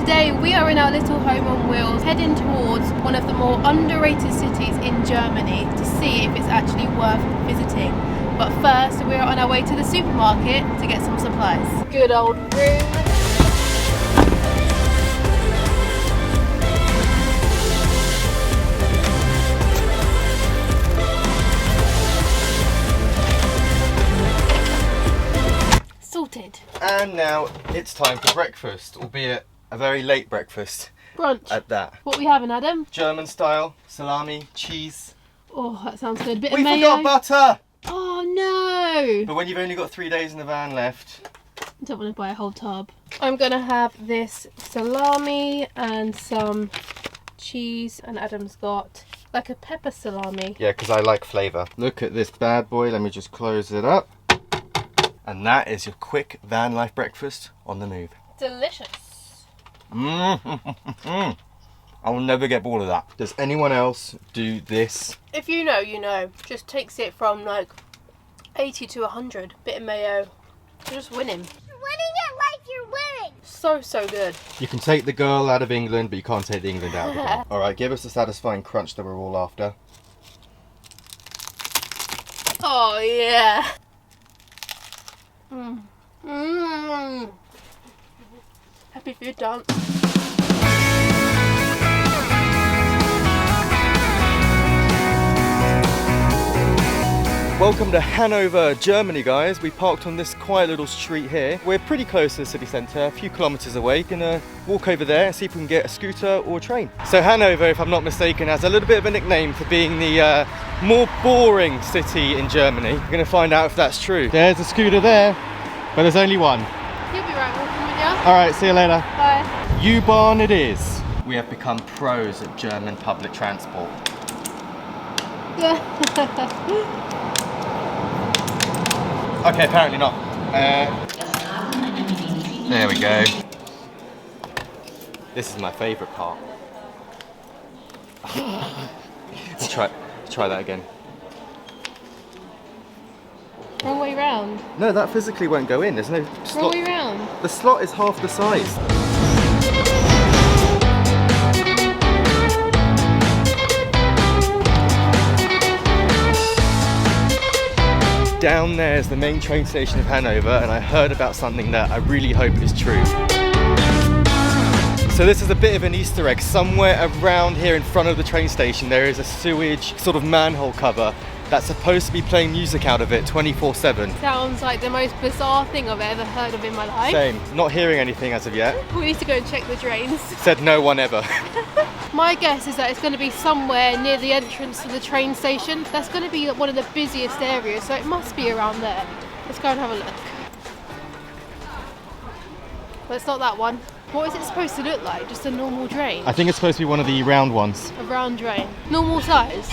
today we are in our little home on wheels, heading towards one of the more underrated cities in Germany to see if it's actually worth visiting. But first, we're on our way to the supermarket to get some supplies. Good old room. Sorted. And now it's time for breakfast, albeit a very late breakfast. Brunch. At that. What are we having, Adam? German style, salami, cheese. Oh, that sounds good. Bit of We mayo. forgot butter! Oh no! But when you've only got 3 days in the van left. I don't want to buy a whole tub. I'm gonna have this salami and some cheese, and Adam's got like a pepper salami. Yeah, because I like flavour. Look at this bad boy, let me just close it up. And that is your quick van life breakfast on the move. Delicious. I will never get bored of that. Does anyone else do this? If you know, you know. Just takes it from like 80 to 100. Bit of mayo. You're just winning. You're winning it like you're winning. So good. You can take the girl out of England, but you can't take the England out of the girl. Alright, give us the satisfying crunch that we're all after. Oh yeah. Happy food dance. Welcome to Hanover, Germany, guys. We parked on this quiet little street here. We're pretty close to the city centre, a few kilometres away. Gonna walk over there and see if we can get a scooter or a train. So Hanover, if I'm not mistaken, has a little bit of a nickname for being the more boring city in Germany. We're gonna find out if that's true. There's a scooter there, but there's only one. You'll be right walking with you. All right, see you later. Bye. U-Bahn it is. We have become pros at German public transport. Okay, apparently not. There we go. This is my favourite part. Let's try that again. Wrong way round. No, that physically won't go in. There's no slot. Wrong way round. The slot is half the size. Down there is the main train station of Hanover, and I heard about something that I really hope is true. So this is a bit of an Easter egg. Somewhere around here in front of the train station there is a sewage sort of manhole cover that's supposed to be playing music out of it 24/7. Sounds like the most bizarre thing I've ever heard of in my life. Same. Not hearing anything as of yet. We need to go and check the drains. Said no one ever. My guess is that it's going to be somewhere near the entrance to the train station. That's going to be one of the busiest areas, so it must be around there. Let's go and have a look. But it's not that one. What is it supposed to look like? Just a normal drain? I think it's supposed to be one of the round ones. A round drain. Normal size?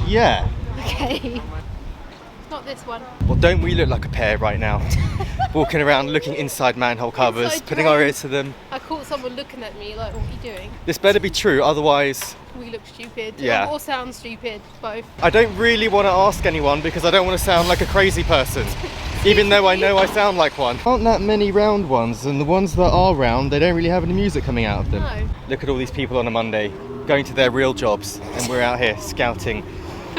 Yeah. Okay. It's not this one. Well, don't we look like a pair right now? Walking around looking inside manhole covers, Inside putting our drains. ears to them. I caught someone looking at me like, what are you doing? This better be true, otherwise We look stupid. Yeah. Or sound stupid, both. I don't really want to ask anyone because I don't want to sound like a crazy person. Even though I know I sound like one. Aren't that many round ones, and the ones that are round, they don't really have any music coming out of them. No. Look at all these people on a Monday going to their real jobs, and we're out here scouting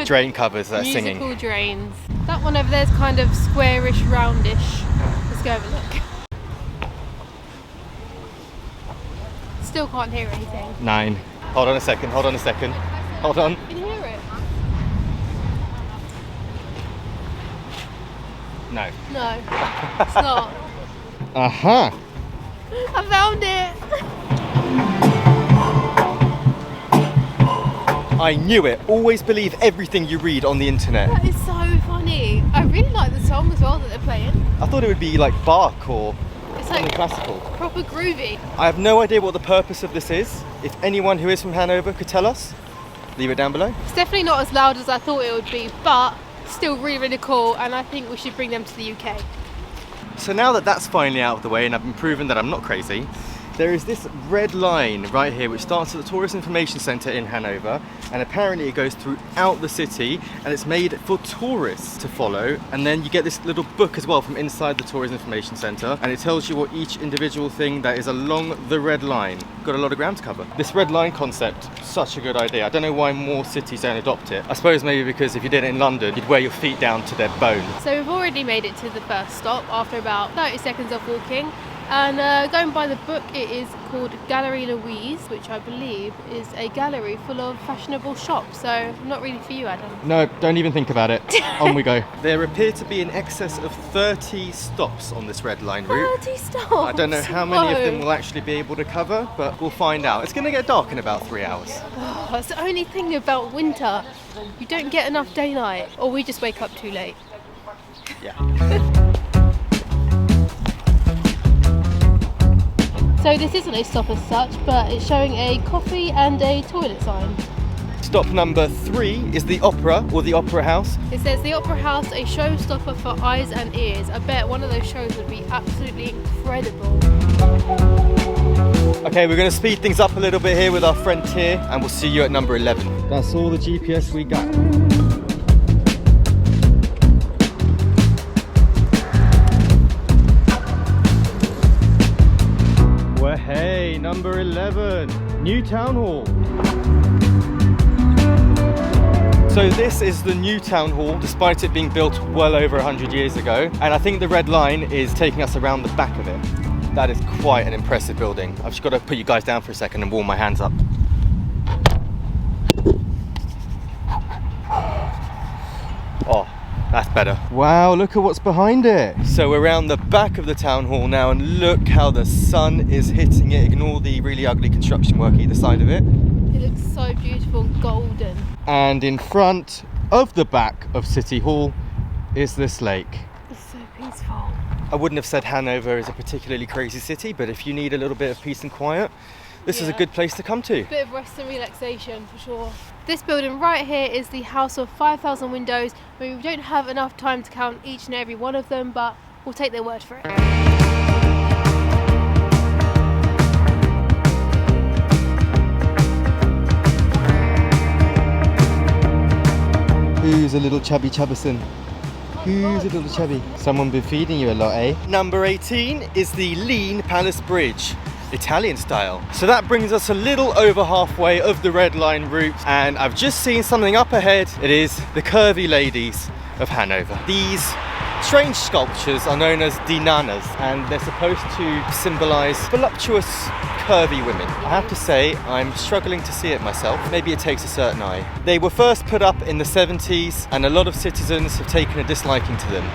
drain covers that are singing. Musical drains. That one over there is kind of squarish, roundish. Let's go have a look. Still can't hear anything. 9. Hold on a second, hold on a second. Hold on. Can you hear it? No. No, it's not. Uh-huh. I found it! I knew it. Always believe everything you read on the internet. That is so funny. I really like the song as well that they're playing. I thought it would be like Bach or It's something like classical. proper groovy. I have no idea what the purpose of this is. If anyone who is from Hanover could tell us, leave it down below. It's definitely not as loud as I thought it would be, but still really cool, and I think we should bring them to the UK. So now that that's finally out of the way and I've been proven that I'm not crazy, There is this red line right here which starts at the Tourist Information Centre in Hanover, and apparently it goes throughout the city, and it's made for tourists to follow. And then you get this little book as well from inside the Tourist Information Centre, and it tells you what each individual thing that is along the red line. Got a lot of ground to cover. This red line concept, such a good idea. I don't know why more cities don't adopt it. I suppose maybe because if you did it in London, you'd wear your feet down to their bone. So we've already made it to the first stop after about 30 seconds of walking. And going by the book, it is called Gallery Louise, which I believe is a gallery full of fashionable shops. So not really for you, Adam. No, don't even think about it. On we go. There appear to be in excess of 30 stops on this red line route. 30 stops? I don't know how many of them we'll actually be able to cover, but we'll find out. It's going to get dark in about 3 hours. Oh, that's the only thing about winter. You don't get enough daylight, or we just wake up too late. Yeah. So this isn't a stop as such, but it's showing a coffee and a toilet sign. Stop number 3 is the Opera, or the Opera House. It says the Opera House, a showstopper for eyes and ears. I bet one of those shows would be absolutely incredible. Okay, we're going to speed things up a little bit here with our friend Tier, and we'll see you at number 11. That's all the GPS we got. Well, hey, number 11, New Town Hall. So this is the New Town Hall, despite it being built well over 100 years ago. And I think the red line is taking us around the back of it. That is quite an impressive building. I've just got to put you guys down for a second and warm my hands up. Oh, that's better. Wow, look at what's behind it. So we're around the back of the town hall now, and look how the sun is hitting it. Ignore the really ugly construction work either side of it. It looks so beautiful and golden. And in front of the back of City Hall is this lake. It's so peaceful. I wouldn't have said Hanover is a particularly crazy city, but if you need a little bit of peace and quiet, this is a good place to come to. Bit of rest and relaxation for sure. This building right here is the House of 5,000 Windows. I mean, we don't have enough time to count each and every one of them, but we'll take their word for it. Who's a little chubby chubbison? Who's a little chubby? Someone been feeding you a lot, eh? Number 18 is the Lean Palace Bridge, Italian style. So that brings us a little over halfway of the red line route, and I've just seen something up ahead. It is the curvy ladies of Hanover. These strange sculptures are known as Die Nanas, and they're supposed to symbolise voluptuous, curvy women. I have to say, I'm struggling to see it myself. Maybe it takes a certain eye. They were first put up in the 70s, and a lot of citizens have taken a disliking to them.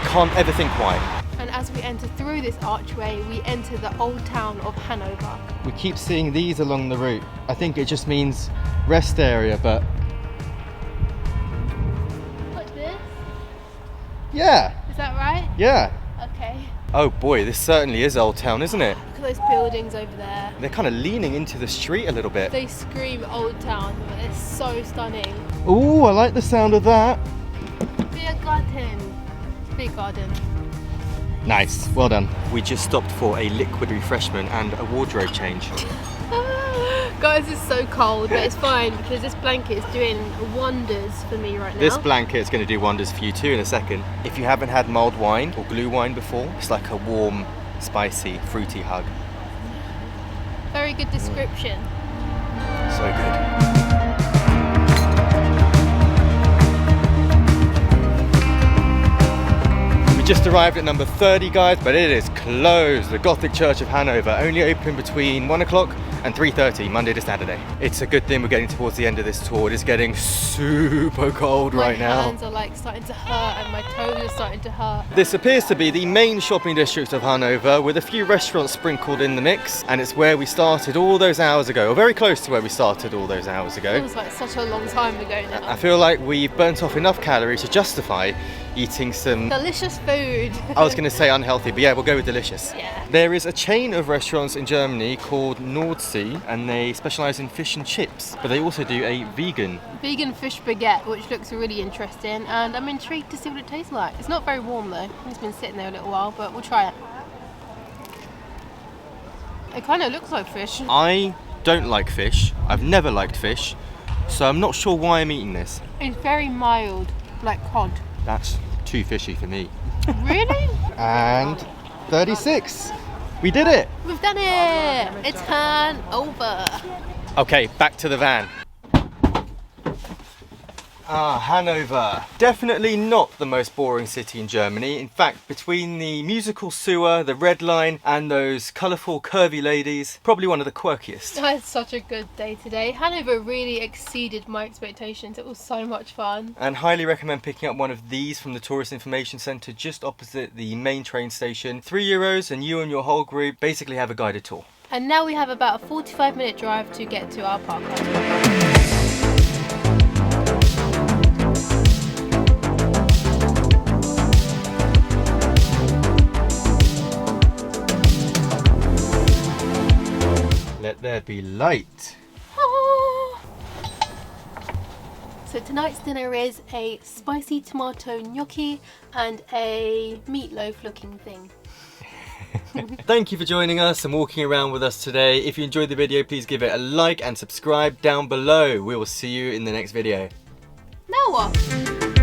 Can't ever think why. And as we enter through this archway, we enter the old town of Hanover. We keep seeing these along the route. I think it just means rest area, but Like this? yeah. Is that right? Yeah. Okay. Oh boy, this certainly is Old Town, isn't it? Look at those buildings over there. They're kind of leaning into the street a little bit. They scream old town, but they're so stunning. Ooh, I like the sound of that. Big garden. Big garden. Nice, well done. We just stopped for a liquid refreshment and a wardrobe change. Guys, it's so cold, but it's fine because this blanket is doing wonders for me right now. This blanket is going to do wonders for you too in a second. If you haven't had mulled wine or glue wine before, it's like a warm, spicy, fruity hug. Very good description. So good. Just arrived at number 30, guys, but it is closed. The Gothic Church of Hanover, only open between 1 o'clock and 3:30, Monday to Saturday. It's a good thing we're getting towards the end of this tour. It is getting super cold right now. My hands are like starting to hurt and my toes are starting to hurt. This appears to be the main shopping district of Hanover, with a few restaurants sprinkled in the mix, and it's where we started all those hours ago, or very close to where we started all those hours ago. It feels like such a long time ago now. I feel like we've burnt off enough calories to justify eating some delicious food. I was going to say unhealthy, but yeah, we'll go with delicious. Yeah. There is a chain of restaurants in Germany called Nordsee, and they specialise in fish and chips, but they also do a vegan fish baguette, which looks really interesting, and I'm intrigued to see what it tastes like. It's not very warm though. It's been sitting there a little while, but we'll try it. It kind of looks like fish. I don't like fish. I've never liked fish. So I'm not sure why I'm eating this. It's very mild, like cod. That's too fishy for me. Really? And 36. We did it. We've done it. It's Hanover. Okay, back to the van. Ah, Hanover. Definitely not the most boring city in Germany. In fact, between the musical sewer, the red line, and those colourful curvy ladies, probably one of the quirkiest. I had such a good day today. Hanover really exceeded my expectations. It was so much fun. And highly recommend picking up one of these from the Tourist Information Centre just opposite the main train station. €3 and you and your whole group basically have a guided tour. And now we have about a 45-minute drive to get to our park. Let there be light. So tonight's dinner is a spicy tomato gnocchi and a meatloaf looking thing. Thank you for joining us and walking around with us today. If you enjoyed the video, please give it a like and subscribe down below. We will see you in the next video. Now what?